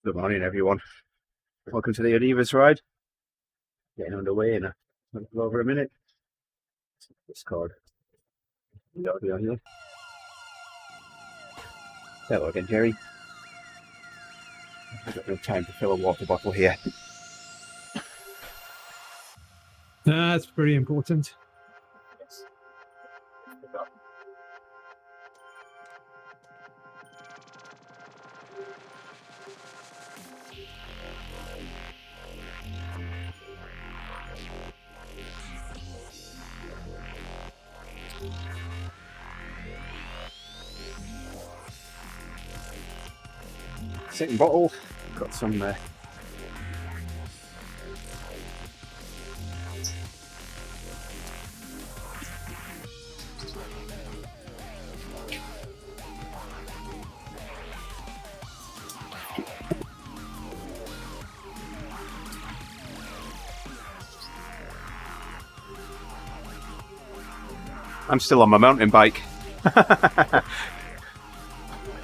Good morning, everyone. Welcome to the ODivaZ ride. Getting underway in a little over a minute. Discord. That'll be on here. Hello again, Jerry. I've got no time to fill a water bottle here. That's pretty important. Yes. Second bottle. Got some I'm still on my mountain bike.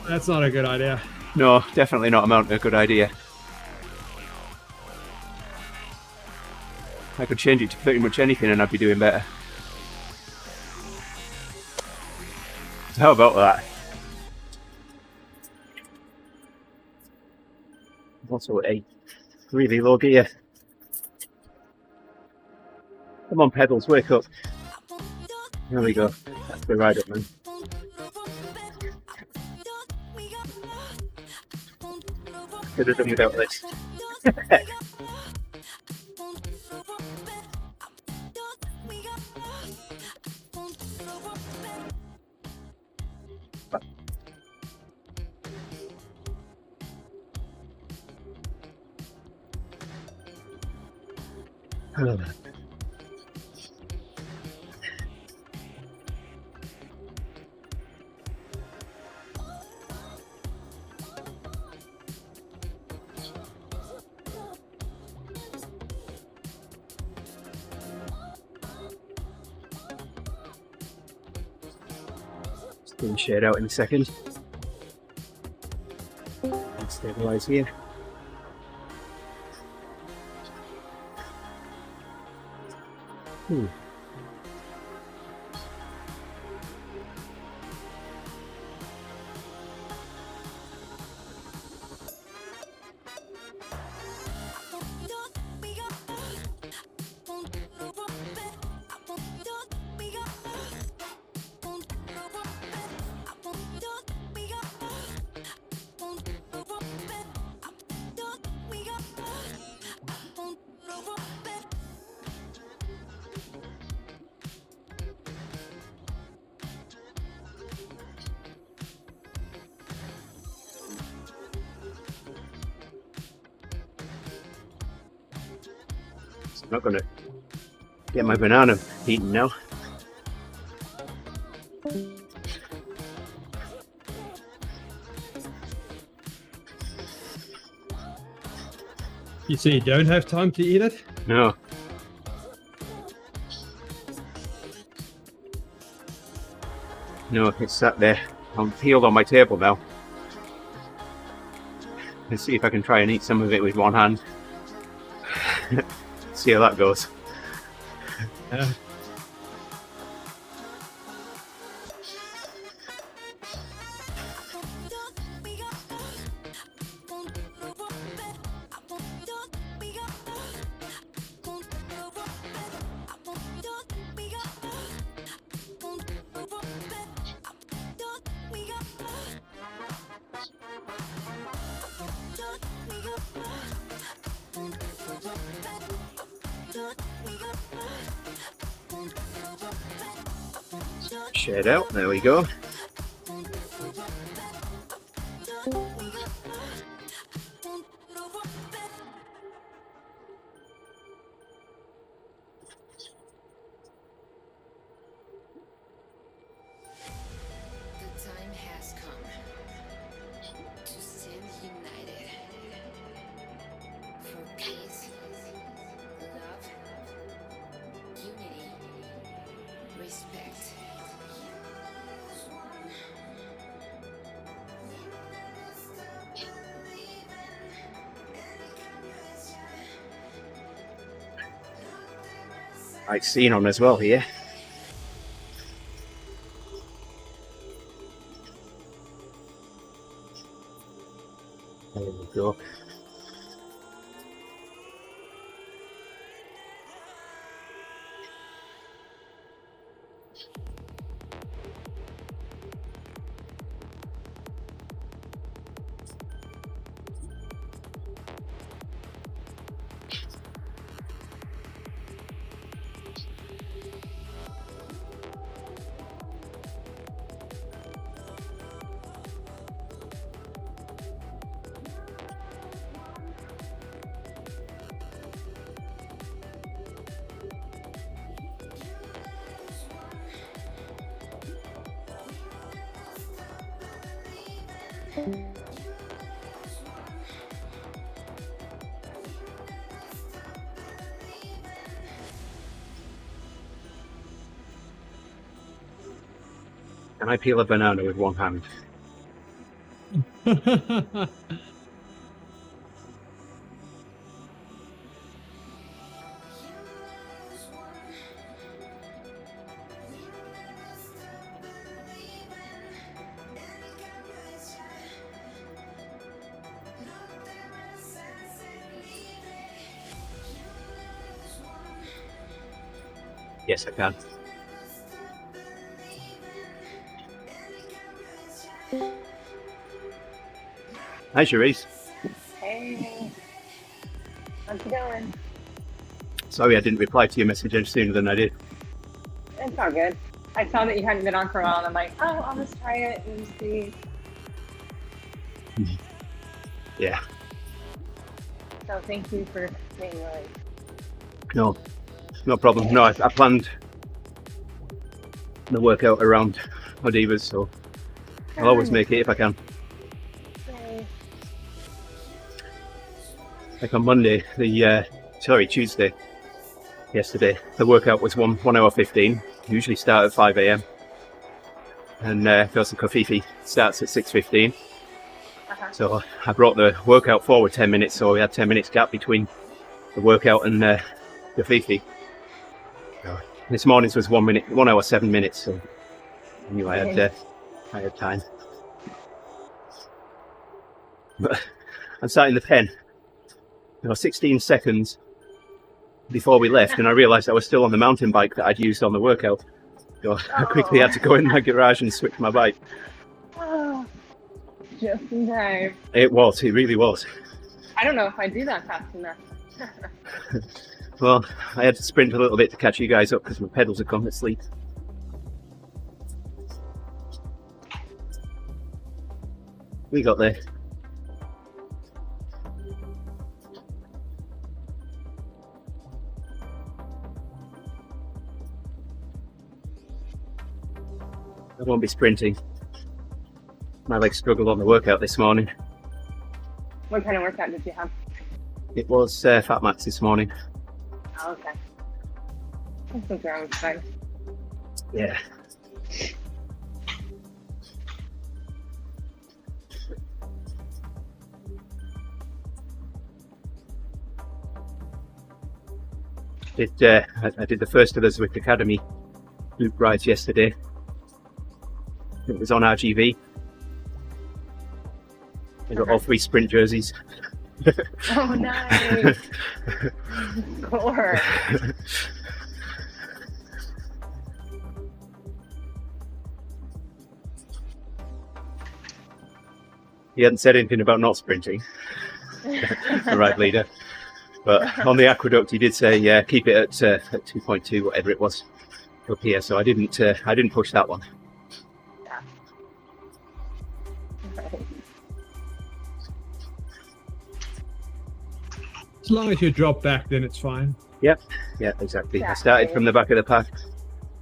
That's not a good idea. No, definitely not a good idea. I could change it to pretty much anything and I'd be doing better. So how about that? Also a really low gear. Come on, pedals, wake up. There we go. That's the ride up, man. Could have done without this. Going to shade out in a second. Stabilize here. I'm not going to get my banana eaten now. You say you don't have time to eat it? No. No, it's sat there. I'm peeled on my table now. Let's see if I can try and eat some of it with one hand. See how that goes. Yeah. Shade out, there we go. Right scene on as well here. There we go. Can I peel a banana with one hand? Yes, I can. Hi, Cherise. Hey, how's it going? Sorry I didn't reply to your message any sooner than I did. It's all good. I saw that you hadn't been on for a while, and I'm like, oh, I'll just try it and see. Yeah. So thank you for being willing. No problem. No, I planned the workout around ODivaZ, so I'll always make it if I can. Yay. Like on Monday, Tuesday, yesterday, the workout was 1 hour 15. Usually start at 5 a.m. and Phil's and Kofifi starts at 6:15. So I brought the workout forward 10 minutes, so we had 10 minutes gap between the workout and Kofifi. This morning's was 1 hour 7 minutes, so I knew I had time. But I'm sat in the pen, 16 seconds before we left, and I realised I was still on the mountain bike that I'd used on the workout. So I quickly had to go in my garage and switch my bike. Oh, just in time. It really was. I don't know if I do that fast enough. Well, I had to sprint a little bit to catch you guys up because my pedals had gone to sleep. We got there. I won't be sprinting. My legs struggled on the workout this morning. What kind of workout did you have? It was Fat Mats this morning. Oh, okay. That's wrong with fun. Yeah. I did the first of the Zwift Academy loop rides yesterday. It was on RGV. I got all 3 sprint jerseys. Oh, nice. Score. He hadn't said anything about not sprinting, the ride leader. But on the aqueduct, he did say, yeah, keep it at 2.2, whatever it was, up here. So I didn't push that one. Yeah. As long as you drop back, then it's fine. Yep. Yeah, exactly. I started from the back of the pack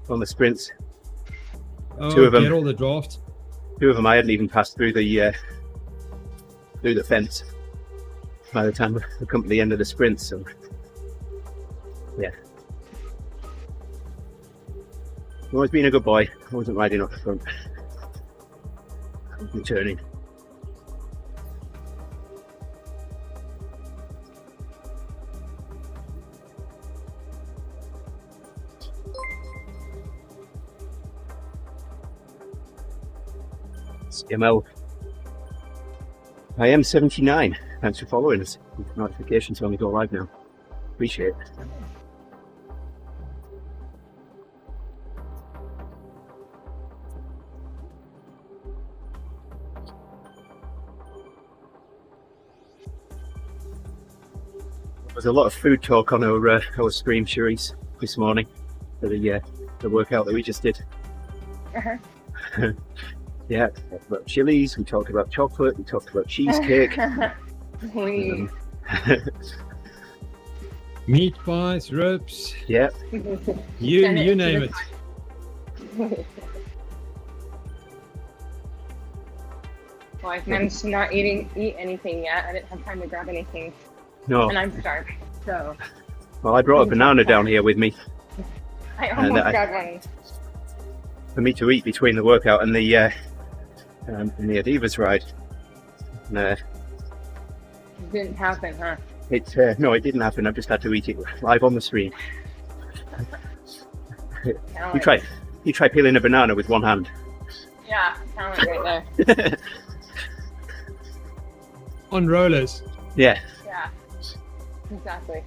on the sprints. Oh, 2 of them. Get all the draft. 2 of them I hadn't even passed through the fence by the time we come to the end of the sprint. So yeah, I've always been a good boy. I wasn't riding up the front. I was returning. CML. I am 79. Thanks for following us. Notifications when we go live now. Appreciate it. There's a lot of food talk on our stream, Cherise, this morning for the workout that we just did. Uh-huh. Yeah, we talked about chilies, we talked about chocolate, we talked about cheesecake. Meat pies, ribs, Yeah, you name it. Well, I've managed to not eat anything yet. I didn't have time to grab anything, no. and I'm starving. So Well, I brought a banana down here with me I almost got one. for me to eat between the workout and the ODivaZ ride. It didn't happen, huh? No, it didn't happen. I just had to eat it live on the stream. You try peeling a banana with one hand. Yeah, talent right there. On rollers. Yeah. Yeah, exactly.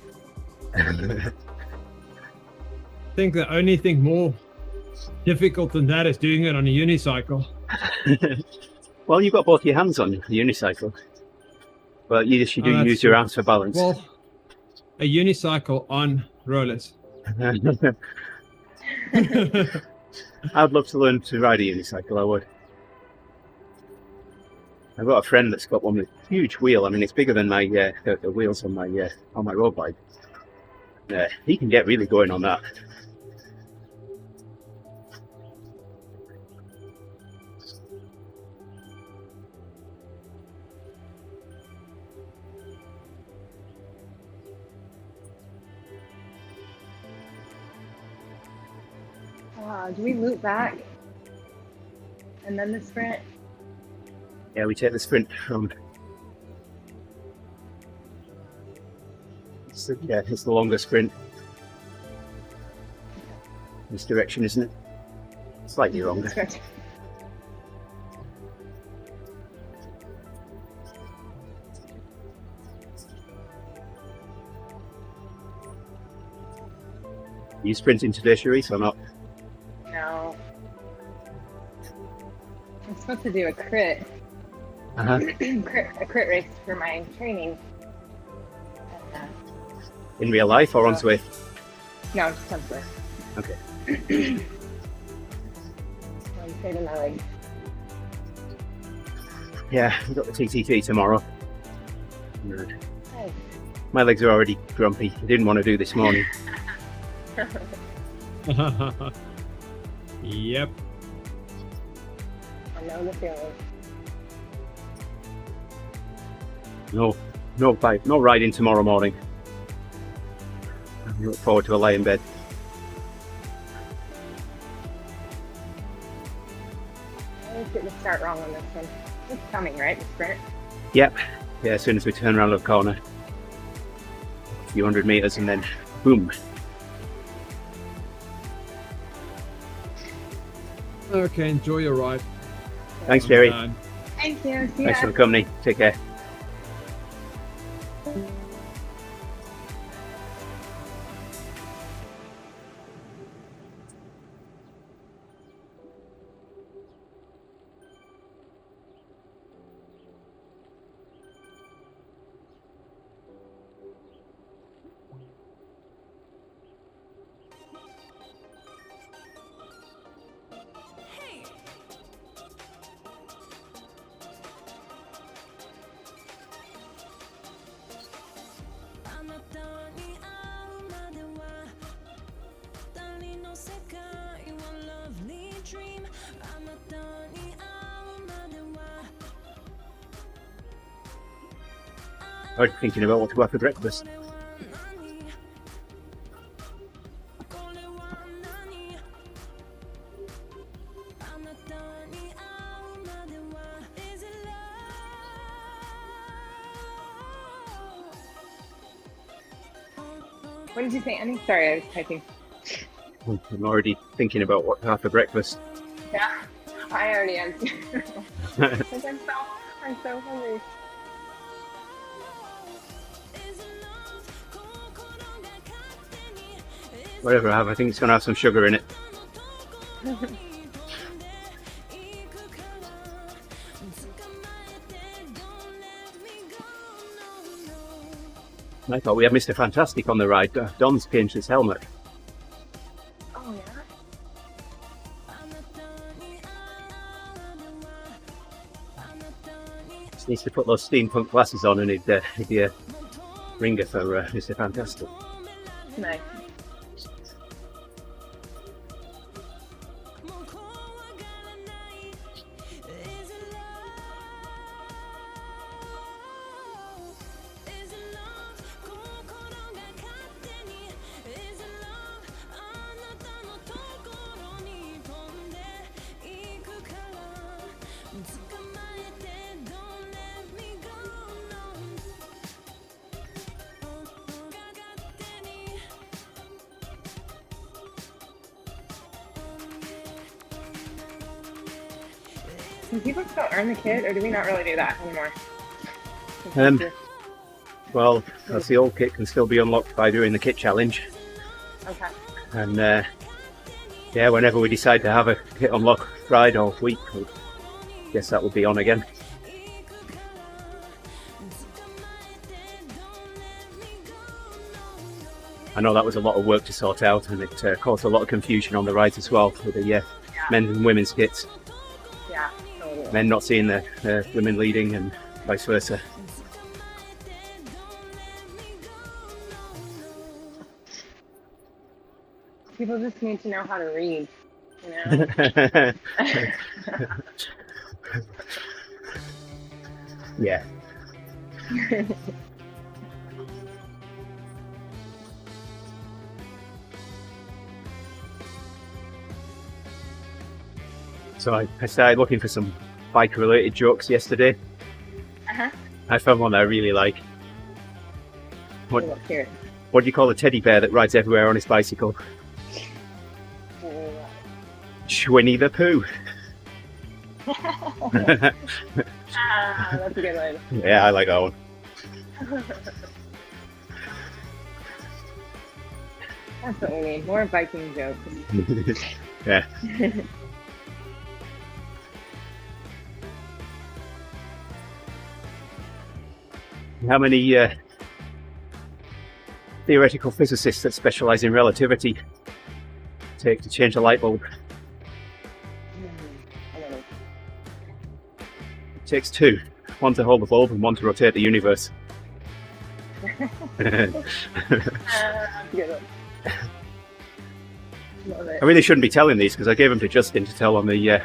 I think the only thing more difficult than that is doing it on a unicycle. Well, you've got both your hands on the unicycle. But you do use your arms for balance. Well, a unicycle on rollers. I'd love to learn to ride a unicycle, I would. I've got a friend that's got one with a huge wheel. I mean, it's bigger than my the wheels on my road bike. He can get really going on that. Do we loop back and then the sprint? Yeah, we take the sprint from. It's the longer sprint. This direction, isn't it? Slightly longer. Sprint. Are you sprinting today, Cherise, or not? No. I'm supposed to do a crit. Uh-huh. A crit race for my training. In real life or on Zwift? No, just on Zwift. Okay. I'm saving my legs. Yeah, we've got the TTT tomorrow. Good. Hey. My legs are already grumpy. I didn't want to do this morning. Yep. I know the feeling. No riding tomorrow morning. I look forward to a lie in bed. I always get to start wrong on this one. It's coming, right? The sprint? Yep. Yeah, as soon as we turn around the corner. A few hundred meters and then boom. Okay, enjoy your ride. Thanks, Jerry. Thank you. See Thanks ya. for the company. Take care. I was thinking about what to have for breakfast. What did you say, Annie? Sorry, I was typing. I'm already thinking about what to have for breakfast. Yeah. I already am. Because I'm so hungry. Whatever I have, I think it's going to have some sugar in it. I thought we had Mr. Fantastic on the ride. Don's changed his helmet. Oh yeah. Just needs to put those steampunk glasses on and he'd be a ringer for Mr. Fantastic. Nice. Can people still earn the kit, or do we not really do that anymore? Well, that's the old kit can still be unlocked by doing the kit challenge. Okay. And yeah, whenever we decide to have a kit unlock ride or week, I guess that will be on again. I know that was a lot of work to sort out, and it caused a lot of confusion on the rides as well with the men's and women's kits. Yeah. Totally. Men not seeing the women leading and vice versa. People just need to know how to read, you know? Yeah. So I started looking for some bike-related jokes yesterday. I found one that I really like. What Here. do you call a teddy bear that rides everywhere on his bicycle? Winnie the Pooh. That's a good one. Yeah, I like that one. That's what we need. More biking jokes. Yeah. How many theoretical physicists that specialize in relativity take to change a light bulb? I don't know. It takes two. One to hold the bulb and one to rotate the universe. That's a good one. Love it. I really shouldn't be telling these because I gave them to Justin to tell on the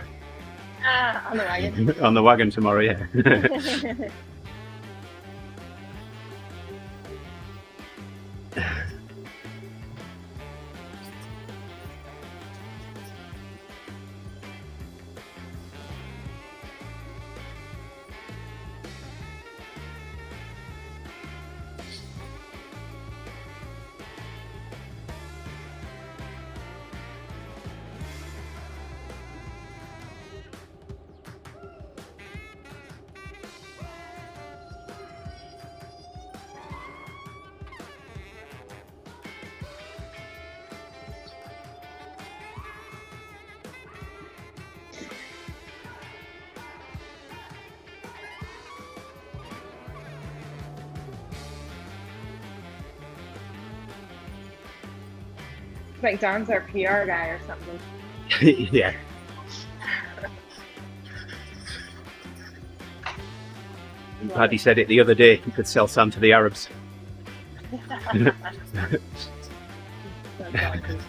On the wagon. on the wagon tomorrow. Yeah. Like Don's our PR guy or something. Yeah. Paddy said it the other day, he could sell sand to the Arabs. That's awesome.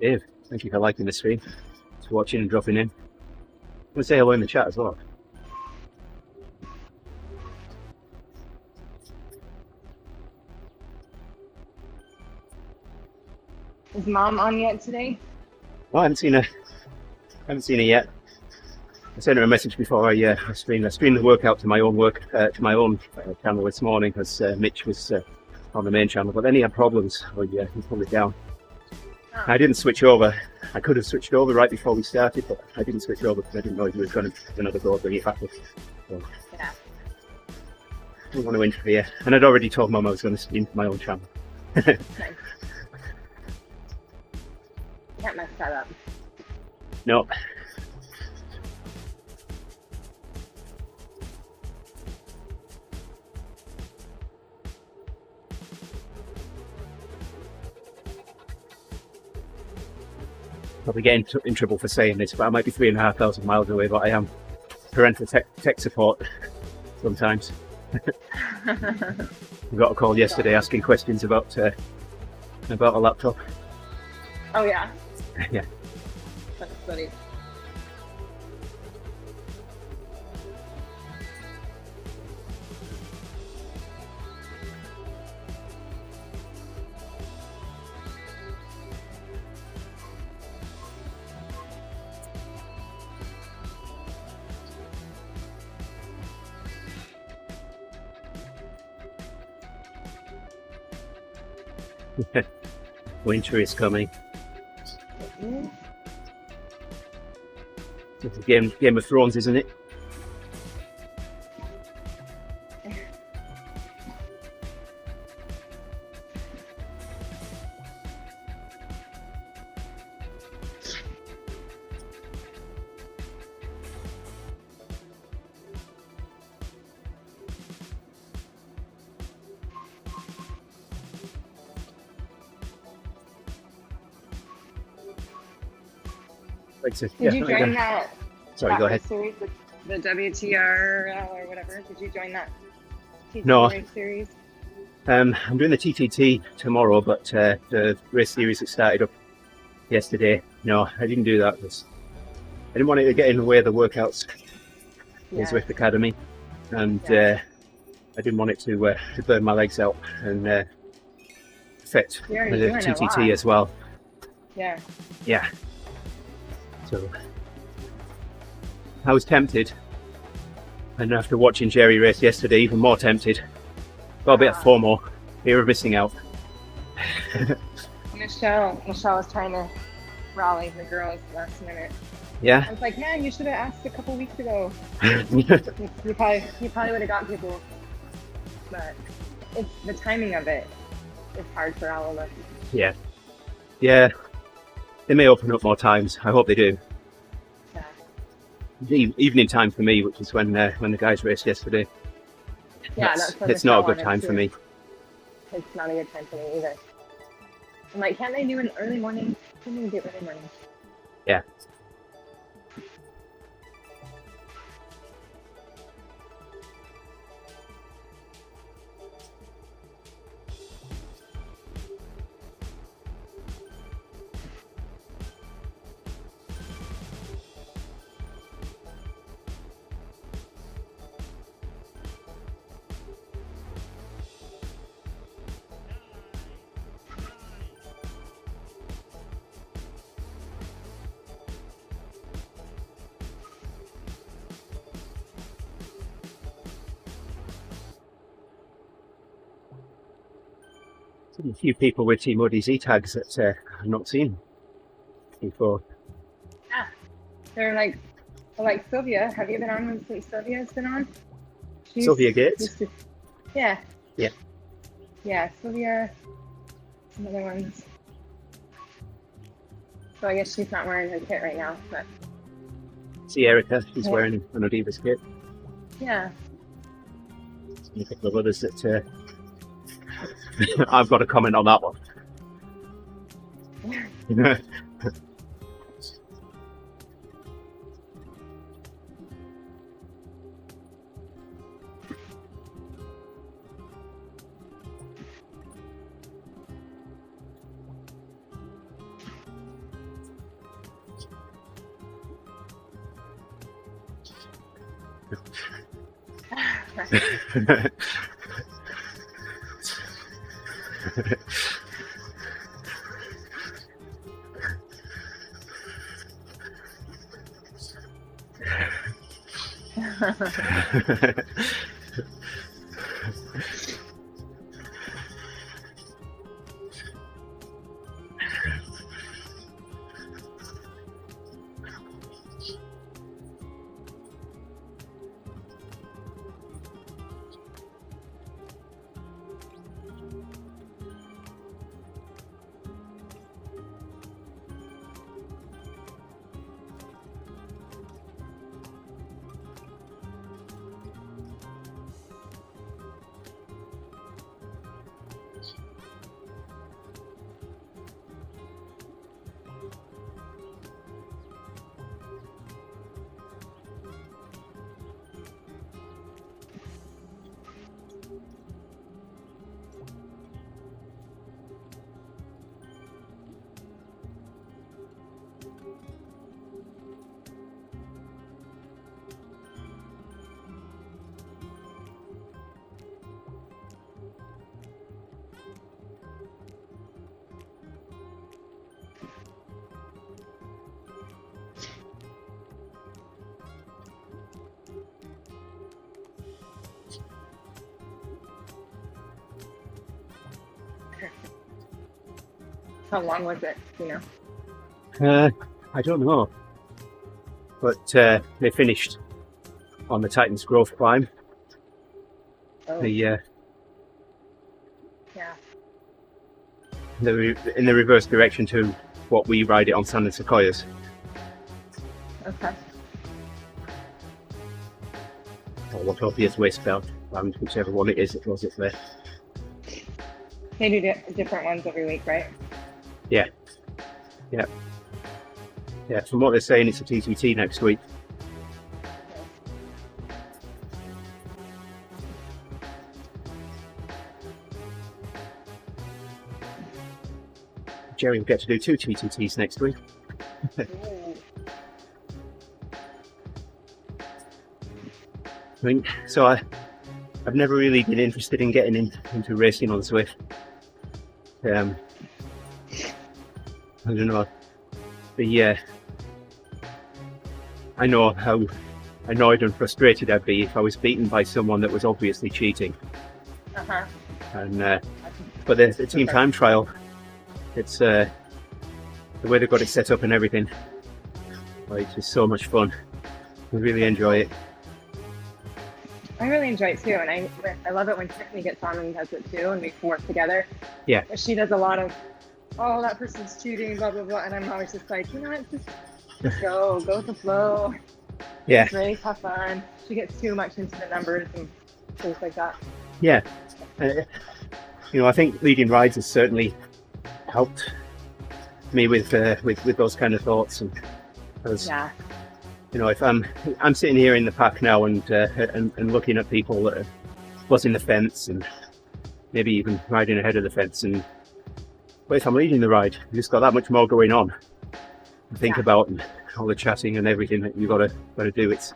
Dave, thank you for liking the stream, for watching and dropping in. I'm going to say hello in the chat as well. Is Mom on yet today? Well, I haven't seen her. Haven't seen it yet. I sent her a message before I streamed. I streamed the workout to my own channel this morning, as Mitch was on the main channel. But then he had problems. He pulled it down. Oh. I didn't switch over. I could have switched over right before we started, but I didn't switch over because I didn't know if he was going to another go bring it back. So, Yeah. I didn't want to interfere. And I'd already told Mum I was going to stream to my own channel. Nice. Can't mess that up. No. Probably getting in trouble for saying this, but I might be 3,500 miles away, but I am parental tech support sometimes. We got a call yesterday asking questions about a laptop. Oh yeah. Yeah. That's funny. Winter is coming. Mm-hmm. It's a Game of Thrones, isn't it? Did you join that? Sorry, go ahead. Series, the WTR or whatever. Did you join that? No. Race series. I'm doing the TTT tomorrow, but the race series that started up yesterday. No, I didn't do that because I didn't want it to get in the way of the workouts. Yeah. Swift Academy, and I didn't want it to burn my legs out and affect the You're already doing a TTT lot. as well. Yeah. Yeah. So I was tempted, and after watching Jerry race yesterday, even more tempted. Got a bit of FOMO, fear of missing out. Michelle was trying to rally the girls last minute. Yeah. I was like, man, you should have asked a couple weeks ago. You probably would have got people, but it's the timing of it. It's hard for all of us. Yeah. Yeah. They may open up more times. I hope they do. Yeah. The evening time for me, which is when the guys raced yesterday. Yeah, that's when it's not a Michelle good time wanted for to. me. It's not a good time for me either. I'm like, can't they do an early morning? Can they do early morning? Yeah. A few people with TeamODZ tags that I've not seen before. Yeah. They're like Sylvia. Have you been on when Sylvia's been on? Sylvia Gates? Yeah. Yeah. Yeah, Sylvia. Some other ones. So I guess she's not wearing her kit right now, but See Erica, she's wearing an ODivaZ kit. yeah. And a couple of others that I've got a comment on that one. How long was it? You know. I don't know, but they finished on the Titan's Growth climb. Oh. The Yeah. in the reverse direction to what we ride it on Sand and Sequoias. Okay. Or what obvious waist belt, whichever one it is, it goes up there. They do different ones every week, right? Yeah. From what they're saying, it's a TTT next week. Jerry will get to do 2 TTTs next week. Ooh. I mean, so I've never really been interested in getting into racing on Zwift. I don't know. I know how annoyed and frustrated I'd be if I was beaten by someone that was obviously cheating. Uh-huh. And but the team time trial, it's the way they've got it set up and everything. Like, it's just so much fun. I really enjoy it. I really enjoy it too, and I love it when Tiffany gets on and does it too, and we work together. Yeah. But she does a lot of, oh, that person's cheating, blah blah blah, and I'm always just like, you know what, just go with the flow. Yeah. It's really tough fun. She gets too much into the numbers and things like that. Yeah. I think leading rides has certainly helped me with those kind of thoughts, and Yeah. if I'm sitting here in the pack now and looking at people that are buzzing the fence and maybe even riding ahead of the fence, but if I'm leading the ride, you've just got that much more going on to think about, and all the chatting and everything that you've got to do. It's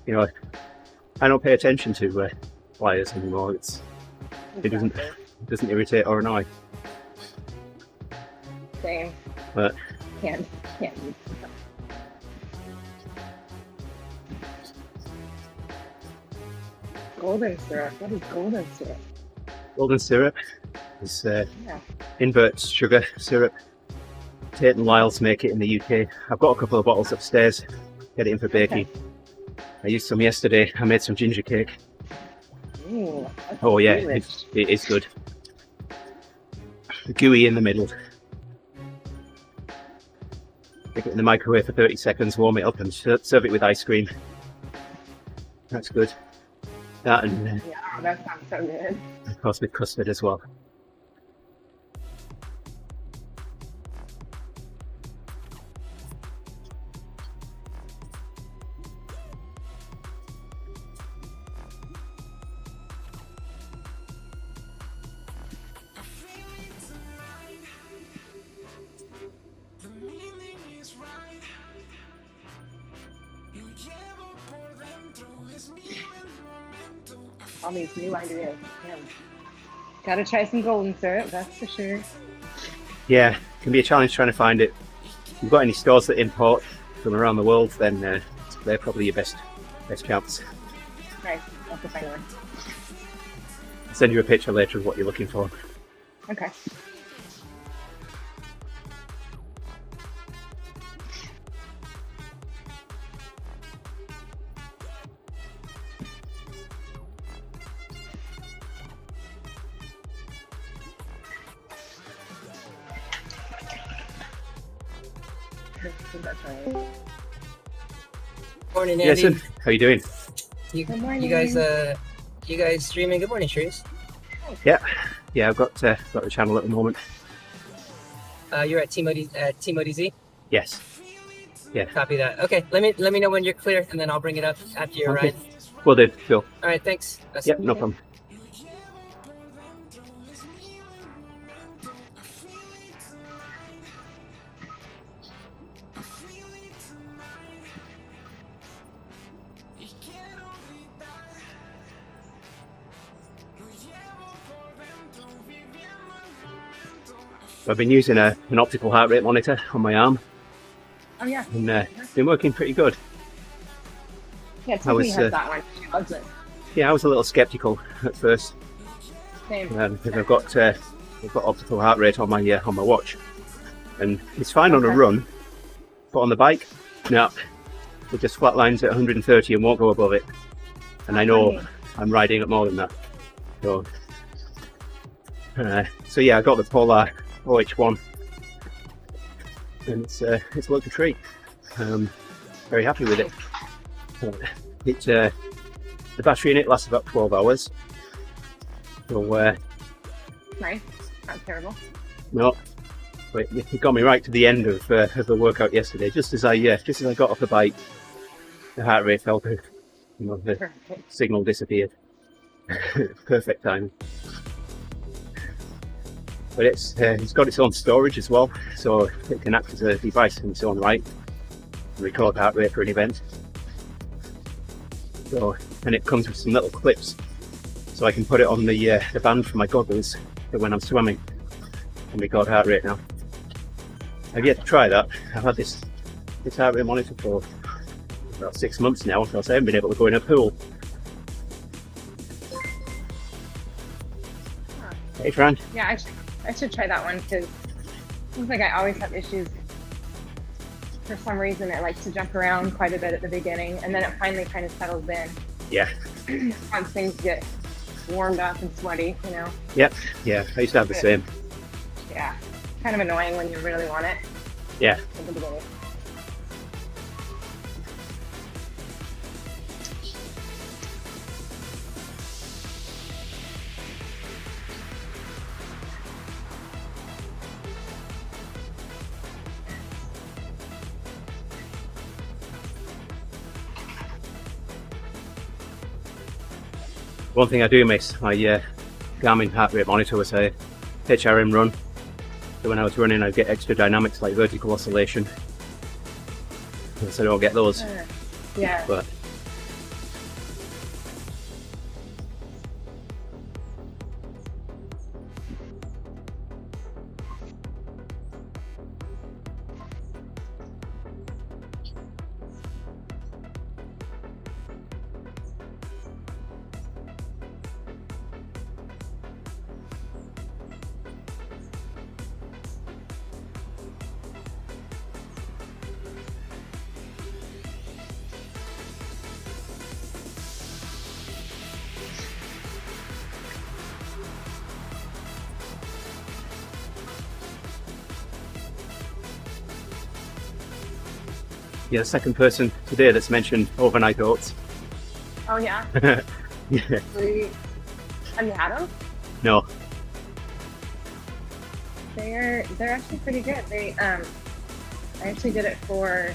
I don't pay attention to flyers anymore. It doesn't irritate or annoy. Same. But Can't. Golden syrup. What is golden syrup? golden syrup is Yeah. invert sugar syrup. Tate and Lyle's make it in the UK. I've got a couple of bottles upstairs. Get it in for baking. I used some yesterday. I made some ginger cake. Ooh, Oh yeah, delish. it is good. Gooey in the middle. Stick it in the microwave for 30 seconds, warm it up and serve it with ice cream. That's good. That and Yeah, that sounds so good. of course with custard as well. All these new ideas. Yeah. Gotta try some golden syrup, that's for sure. Yeah, it can be a challenge trying to find it. If you've got any stores that import from around the world, then they're probably your best chance. have to find one. I'll send you a picture later of what you're looking for. Okay. That's right. Morning, Andy. Yes, sir. How you doing? Good morning. You guys streaming? Good morning, Shrews. Yeah, I've got the channel at the moment. You're at TeamODZ. Yes. Yeah. Copy that. Okay, let me know when you're clear, and then I'll bring it up after your Okay. ride. Well, did Phil. All right, thanks. Yep, no problem. I've been using an optical heart rate monitor on my arm, Oh yeah. and it's been working pretty good. Yeah, I Tiffany was, has that one. She loves it. Yeah, I was a little skeptical at first Same. because I've got optical heart rate on my watch, and it's fine on a Okay. run, but on the bike, no, it just flatlines at 130 and won't go above it. And I know Right. I'm riding at more than that. So yeah, I got the Polar OH1, and it's looked a treat. Very happy with it. The battery in it lasts about 12 hours. So Nice. Not terrible. no, but it got me right to the end of the workout yesterday. Just as I got off the bike, the heart rate fell through. The Perfect. signal disappeared. Perfect time. But it's got its own storage as well, so it can act as a device in its own right, record heart rate for an event. So, and it comes with some little clips, so I can put it on the band for my goggles for when I'm swimming and record heart rate now. I've yet to try that. I've had this heart rate monitor for about 6 months now, because I haven't been able to go in a pool. Hey Fran. Yeah, I should try that one because it seems like I always have issues. For some reason, it likes to jump around quite a bit at the beginning, and then it finally kind of settles in Yeah. once things get warmed up and sweaty, you know? Yep. Yeah, I used to have the same. Yeah. Kind of annoying when you really want it Yeah. at the beginning. One thing I do miss, my Garmin heart rate monitor was a HRM run. So when I was running, I'd get extra dynamics like vertical oscillation. So I don't get those. Yeah. But you're the second person today that's mentioned overnight oats. Oh yeah. Yeah. Have you had them? No. They're actually pretty good. I actually did it for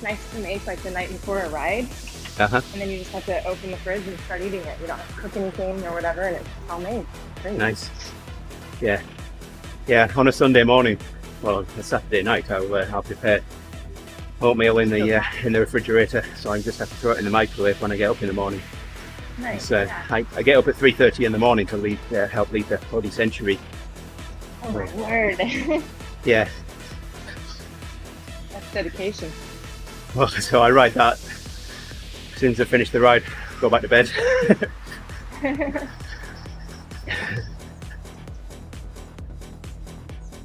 nice to make like the night before a ride, Uh-huh. and then you just have to open the fridge and start eating it. You don't have to cook anything or whatever, and it's homemade. Great. Nice. Yeah. Yeah, on a Sunday morning, well, a Saturday night, I'll prepare oatmeal in the refrigerator, so I just have to throw it in the microwave when I get up in the morning. Nice. So Yeah. I get up at 3:30 in the morning to help lead the Body Century. Oh my word. Yeah. That's dedication. Well, so I ride that. As soon as I finish the ride, go back to bed.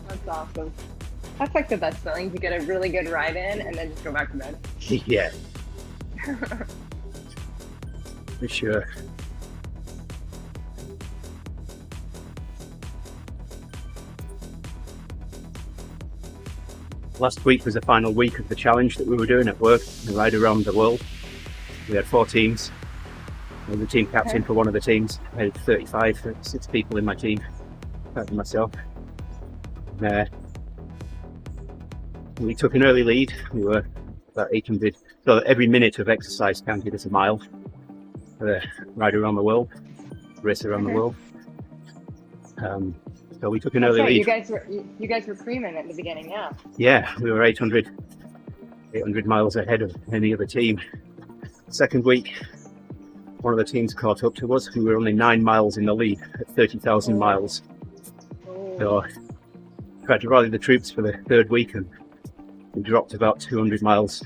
That's awesome. That's like the best feeling, to get a really good ride in and then just go back to bed. Yeah, for sure. Last week was the final week of the challenge that we were doing at work, the ride around the world. We had 4 teams. I was the team captain for one of the teams. I had 36 people in my team, apart from myself. We took an early lead. We were about 800. So every minute of exercise counted as a mile for the ride around the world, race around the world. So we took an early lead. You guys were creaming at the beginning, yeah. Yeah, we were 800 miles ahead of any other team. Second week, one of the teams caught up to us. We were only 9 miles in the lead at 30,000 miles. So I tried to rally the troops for the third week, and we dropped about 200 miles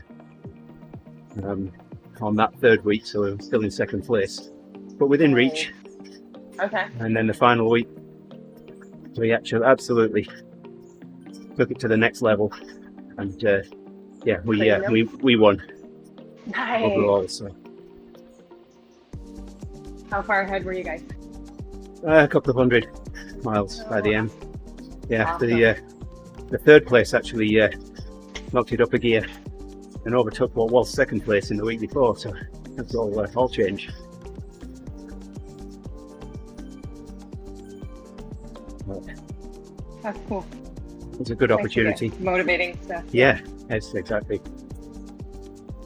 on that third week, so we were still in second place, but within reach. Okay. And then the final week, we actually absolutely took it to the next level, and yeah, we won Nice. overall. So How far ahead were you guys? a couple of 100 miles by the end. Yeah, Awesome. the third place actually knocked it up a gear and overtook what was second place in the week before. So that's all change. But That's cool. it's a good Thanks for opportunity. the motivating stuff. Yeah, yes, exactly.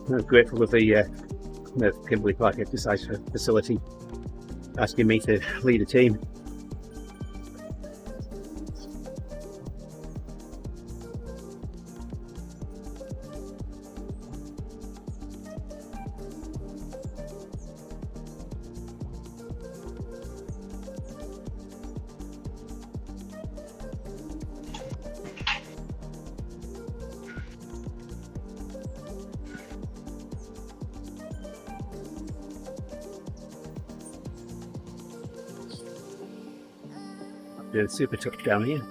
I'm grateful with the Kimberley Park Exercise Facility asking me to lead a team. Doing super tough down here.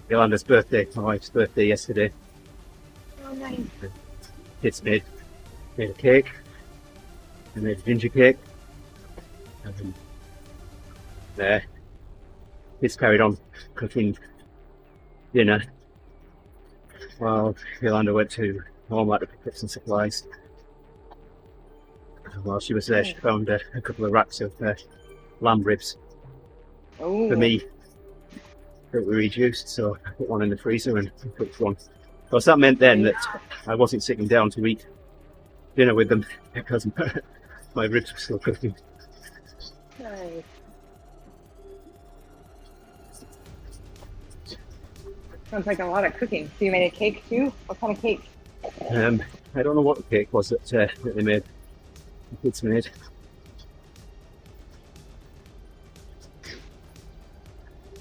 Yolanda's birthday, my wife's birthday yesterday. Oh, nice. Kids made a cake. They made a ginger cake. And kids carried on cooking dinner while Yolanda went to Walmart to pick up some supplies. And while she was there, she found a couple of racks of lamb ribs Oh. for me that were reduced, so I put one in the freezer and cooked one. Of course, that meant then that I wasn't sitting down to eat dinner with them because my ribs were still cooking. Nice. Sounds like a lot of cooking. So you made a cake too? What kind of cake? I don't know what the cake was that they made. The kids made.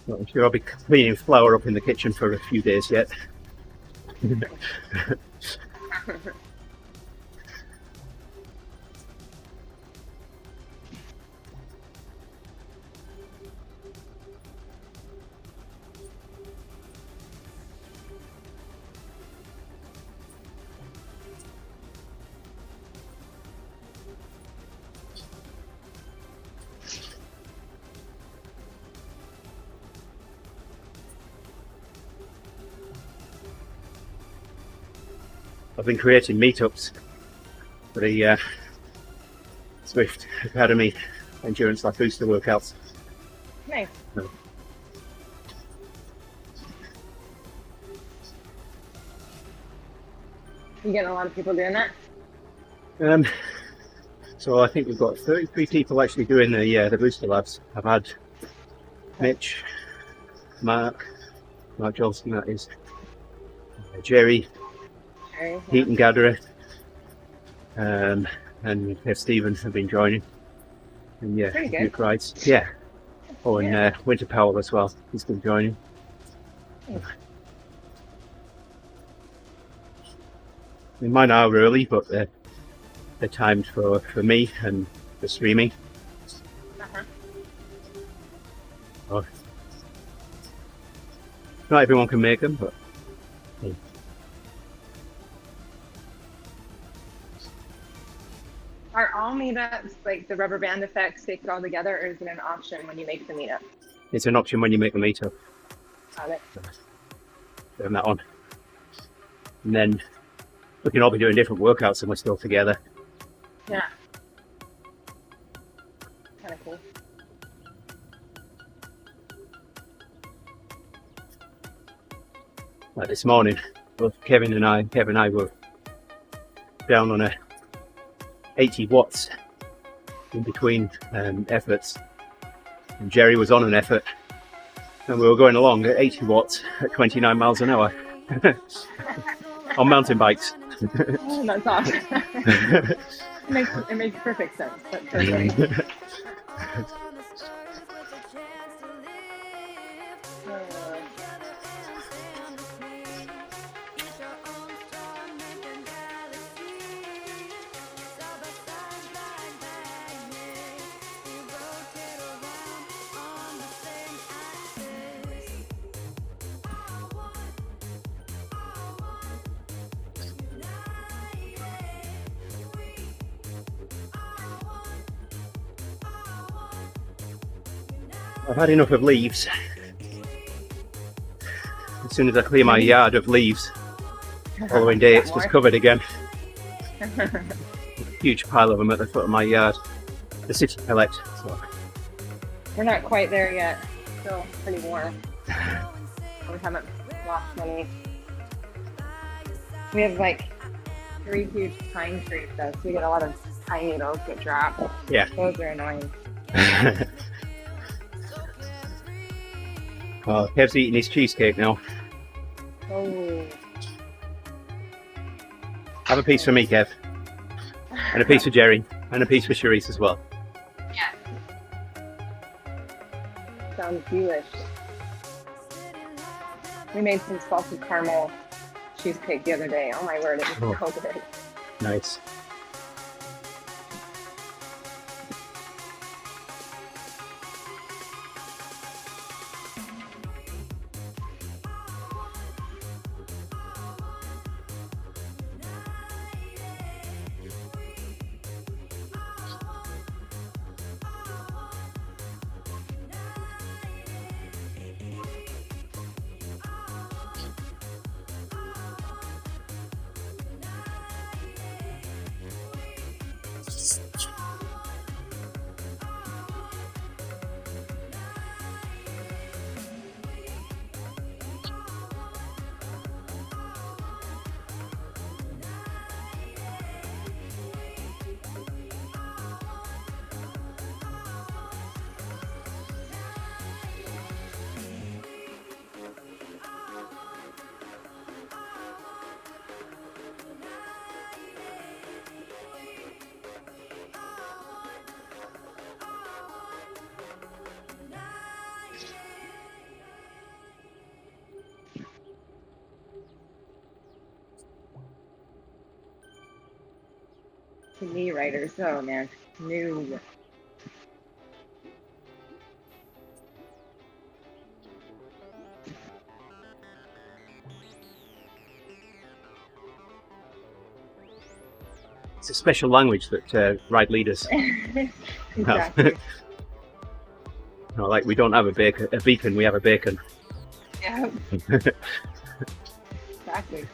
Well, I'm sure I'll be cleaning flour up in the kitchen for a few days yet. I've been creating meetups for the Swift Academy endurance like booster workouts. Nice. You getting a lot of people doing that? So I think we've got 33 people actually doing the booster labs. I've had Mitch, Mark Johnson, that is, Jerry, Very, Heat and Gatherer, and Stephen have been joining. And yeah, Pretty good. Nick rides. Yeah. Oh, and Yeah. Winter Powell as well. He's been joining. Nice. I mean, mine are early, but they're timed for me and for streaming. Uh-huh. Oh. Not everyone can make them, but hey. Are all meetups like the rubber band effect staked all together, or is it an option when you make the meetup? It's an option when you make the meetup. Got it. Turn that on. And then we can all be doing different workouts and we're still together. Yeah. Kind of cool. Like this morning, both Kevin and I were down on a 80 watts in between efforts. And Jerry was on an effort. And we were going along at 80 watts at 29 miles an hour on mountain bikes. Oh, that's awesome. it makes perfect sense. That's so funny. I've had enough of leaves. As soon as I clear my yard of leaves, the following day it's just covered again. Huge pile of them at the foot of my yard. The city collect. So. We're not quite there yet. Still pretty warm. We haven't lost many. We have like 3 huge pine trees though, so we get a lot of pine needles that drop. Yeah. Those are annoying. Well, Kev's eating his cheesecake now. Oh. Have a piece for me, Kev. And a piece for Jerry. And a piece for Charisse as well. Yeah. Sounds delish. We made some salted caramel cheesecake the other day. Oh my word, it was so good. Nice. to knee riders. Oh man, no. It's a special language that ride leaders have. Exactly. You know, like we don't have a beacon, we have a bacon. Yeah. Exactly.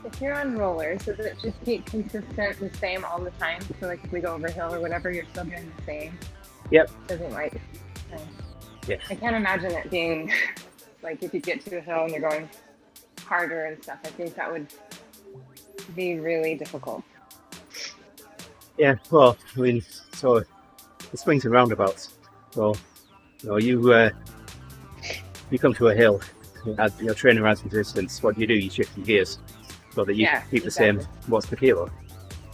If you're on rollers, does it just keep consistent the same all the time? So like if we go over a hill or whatever, you're still doing the same? Yep. Doesn't like... Yeah. I can't imagine it being like if you get to a hill and you're going harder and stuff. I think that would be really difficult. Yeah, well, I mean, so the swings and roundabouts. So, you know, you come to a hill, your trainer adds resistance. What do? You shift your gears so that you keep the same watts per kilo.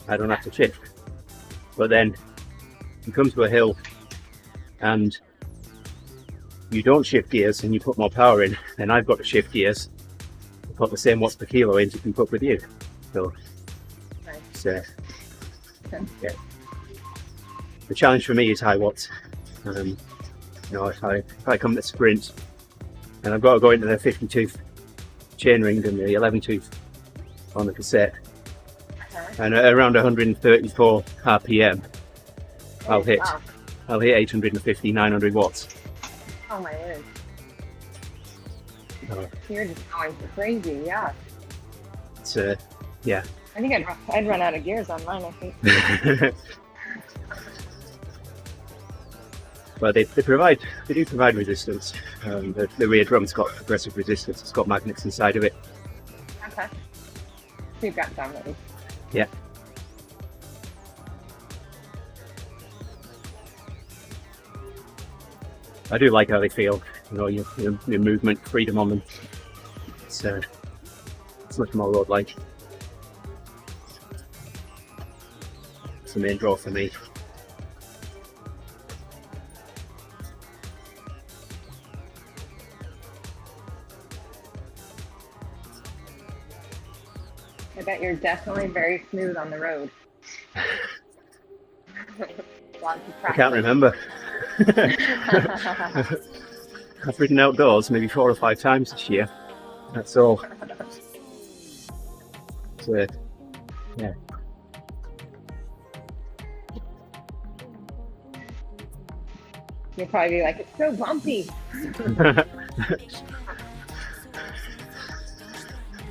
I don't have to shift. But then you come to a hill and you don't shift gears and you put more power in, then I've got to shift gears to put the same watts per kilo in to keep up with you. So, yeah. The challenge for me is high watts. You know, if I come to sprint and I've got to go into the 50-tooth chain ring and the 11-tooth on the cassette, and at around 134 RPM, I'll hit 850, 900 watts. Oh my word. Oh. You're just going crazy, yeah. It's yeah. I think I'd run out of gears on mine, I think. Well, they do provide resistance. The rear drum's got progressive resistance. It's got magnets inside of it. Okay. So you've got some ready. Yeah. I do like how they feel. You know, your movement, freedom on them. It's much more road-like. It's the main draw for me. I bet you're definitely very smooth on the road. Lots of I can't remember. I've ridden outdoors maybe 4 or 5 times this year. That's all. So, yeah. You'll probably be like, it's so bumpy.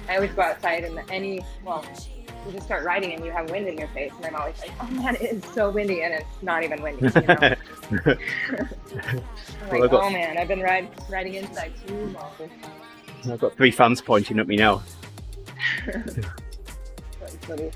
I always go outside and you just start riding and you have wind in your face, and I'm always like, oh man, it is so windy, and it's not even windy, you know? I'm like, oh man, I've been riding inside too long. I've got 3 fans pointing at me now. That's funny.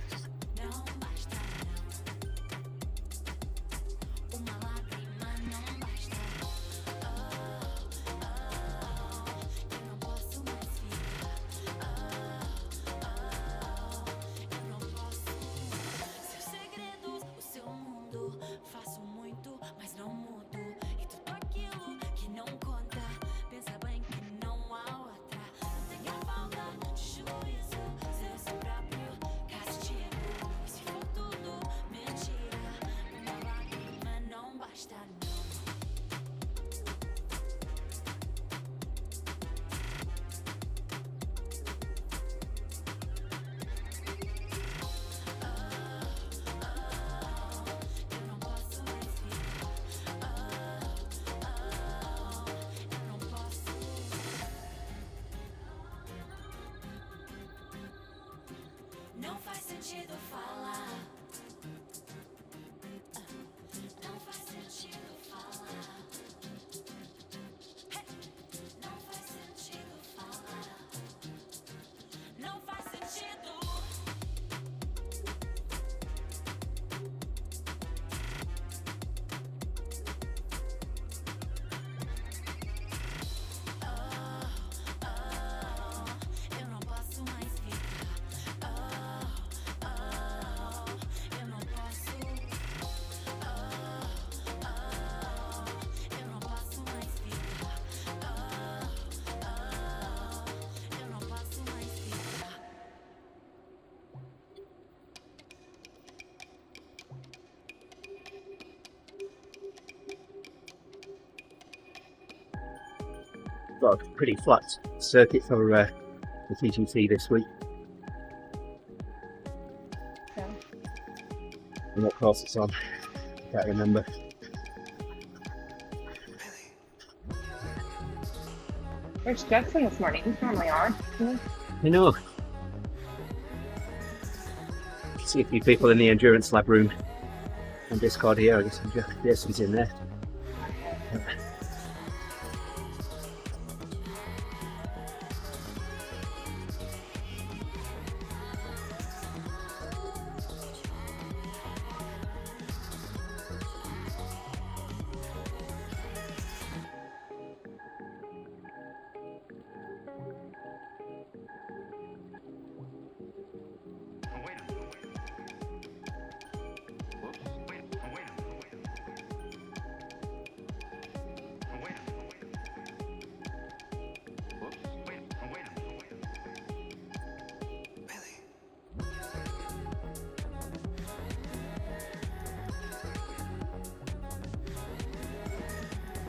sentido falar. Não faz sentido falar. Não faz sentido falar. Não faz sentido. Eu não posso mais ficar. Eu não posso. Eu não posso mais ficar. Eu não posso mais ficar. Got a pretty flat circuit for the TGT this week. Yeah. And what course it's on, I can't remember. Where's Justin this morning? He's normally on. I know. See a few people in the endurance lab room on Discord here. I guess Jason's in there.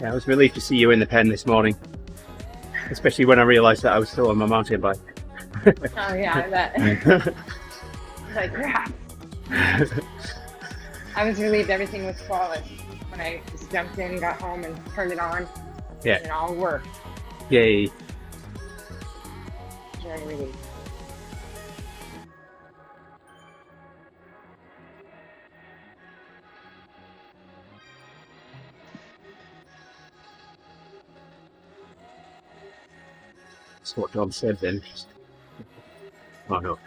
Yeah, I was relieved to see you in the pen this morning, especially when I realised that I was still on my mountain bike. Oh yeah, I bet. Like crap. I was relieved everything was flawless when I just jumped in, got home, and turned it on. Yeah. And it all worked. Yay. Very relieved. That's what Dom said then. Oh no.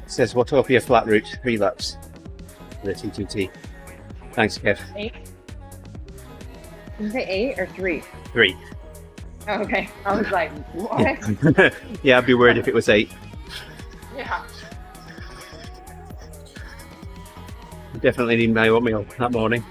It says Watopia flat route 3 laps for the TTT. Thanks, Kev. 8? Did you say 8 or 3? 3. Oh, okay. I was like, what? Yeah, I'd be worried if it was 8. Yeah. Definitely need my oatmeal that morning.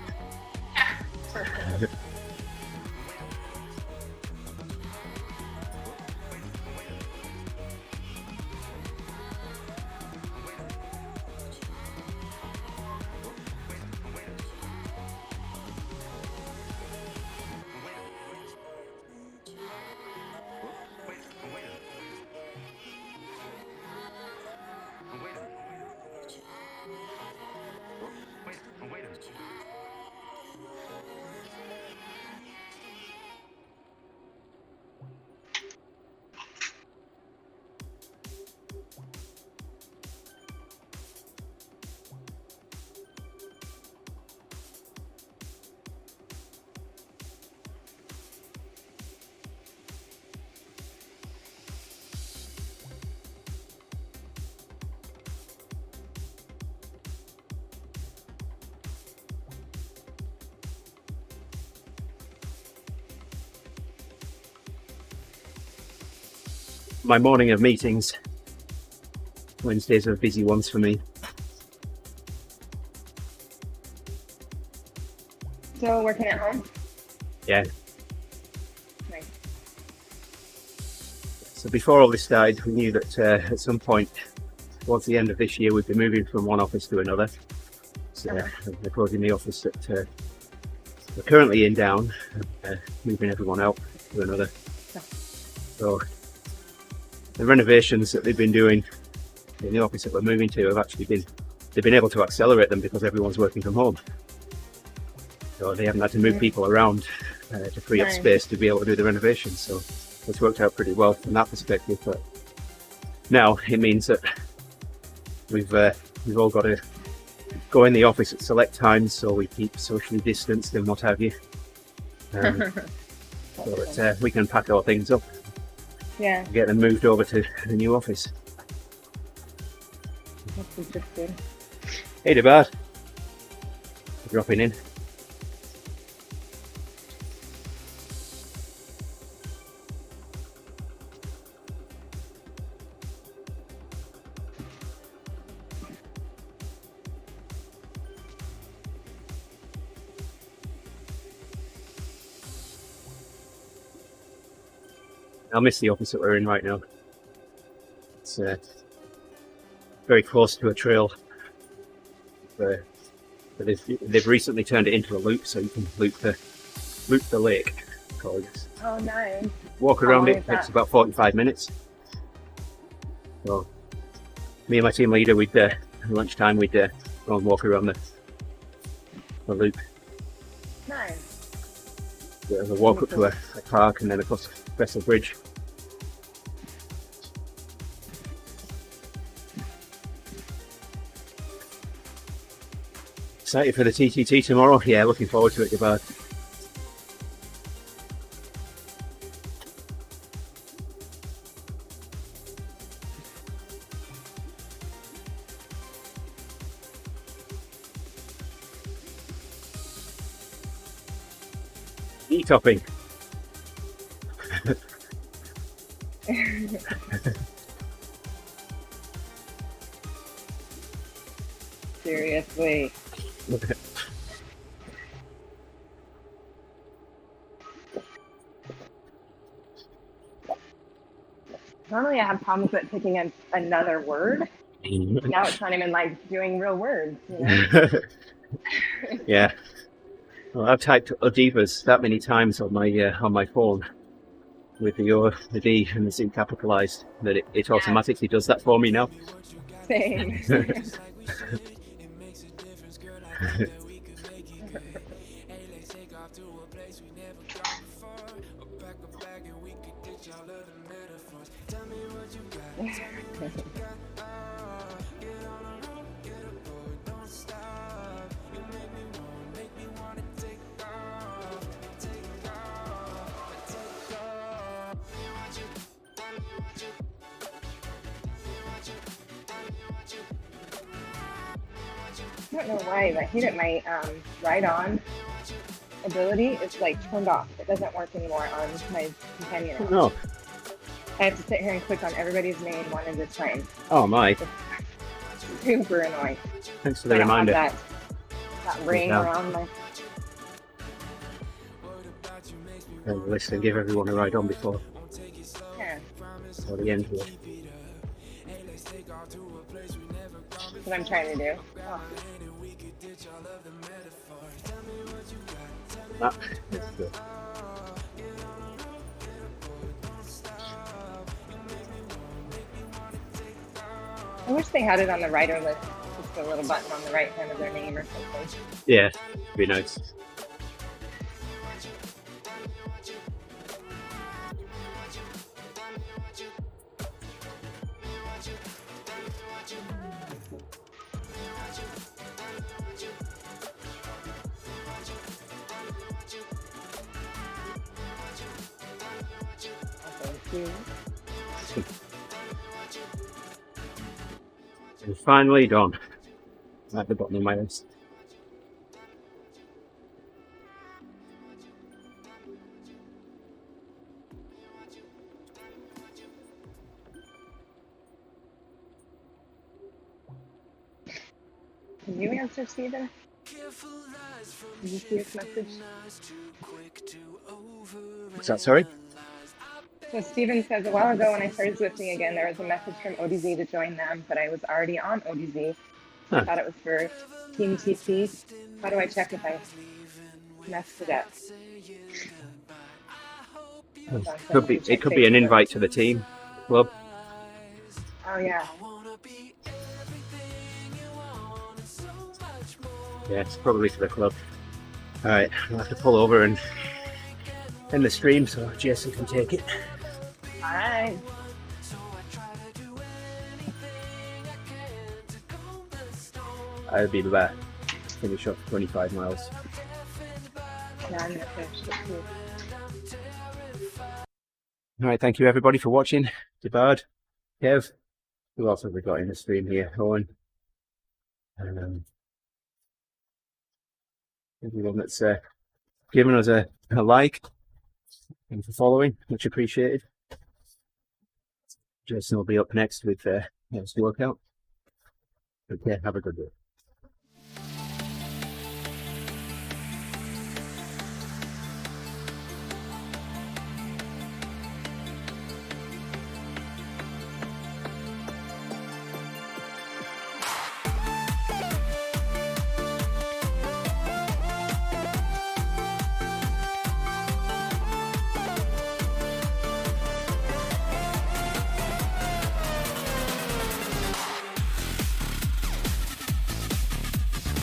My morning of meetings. Wednesdays are busy ones for me. So working at home? Yeah. Nice. So before all this started, we knew that at some point towards the end of this year we'd be moving from one office to another. So they're closing the office that we're currently in down, moving everyone out to another. So the renovations that they've been doing in the office that we're moving to have actually they've been able to accelerate them because everyone's working from home. So they haven't had to move people around to free up Nice. space to be able to do the renovations. So it's worked out pretty well from that perspective. But now it means that we've all got to go in the office at select times, so we keep socially distanced and what have you. So that we can pack our things up Yeah, and get them moved over to the new office. that's interesting. Hey, ODivaZ. Dropping in. I'll miss the office that we're in right now. It's very close to a trail. But they've recently turned it into a loop, so you can loop the lake. So just Oh, nice. walk around long it. is Takes that? about 45 minutes. So me and my team leader, at lunchtime, we'd go and walk around the loop. Nice. There's a walk up to a park and then across Vessel Bridge. Excited for the TTT tomorrow? Yeah, looking forward to it, ODivaZ. E-topping. Seriously. Normally I have problems with picking another word. Now it's not even like doing real words, you know? Yeah. Well, I've typed ODivaZ that many times on my phone with the O, the D, and the Z capitalized that it automatically does that for me now. Same. I don't know why, but I hate it. My ride-on ability is like turned off. It doesn't work anymore on my companion app. No. I have to sit here and click on everybody's name one at a time. Oh my. Super annoying. Thanks for the I don't have reminder. that ring Yeah. around my. List and give everyone a ride on before Yeah, the end here. that's what I'm trying to do. Oh, That is good. I wish they had it on the rider list. Just a little button on the right hand of their name or something. Yeah, be nice. Thank you. And finally done. At the bottom of my list. Can you answer, Steven? Did you see his message? What's that, sorry? So Steven says, a while ago when I started Zwifting again, there was a message from ODivaZ to join them, but I was already on ODivaZ. I Huh. thought it was for Team TT. How do I check if I messed it up? It could be an invite to the team club. Oh yeah. Yeah, it's probably to the club. All right, I'll have to pull over and end the stream so Jason can take it. All right. I'll be back. Finish off 25 miles. Yeah, I'm gonna finish it too. All right, thank you everybody for watching. ODivaZ, Kev, who else have we got in the stream here? Owen. Everyone that's given us a like and for following, much appreciated. Jason will be up next with his workout. Okay, have a good day.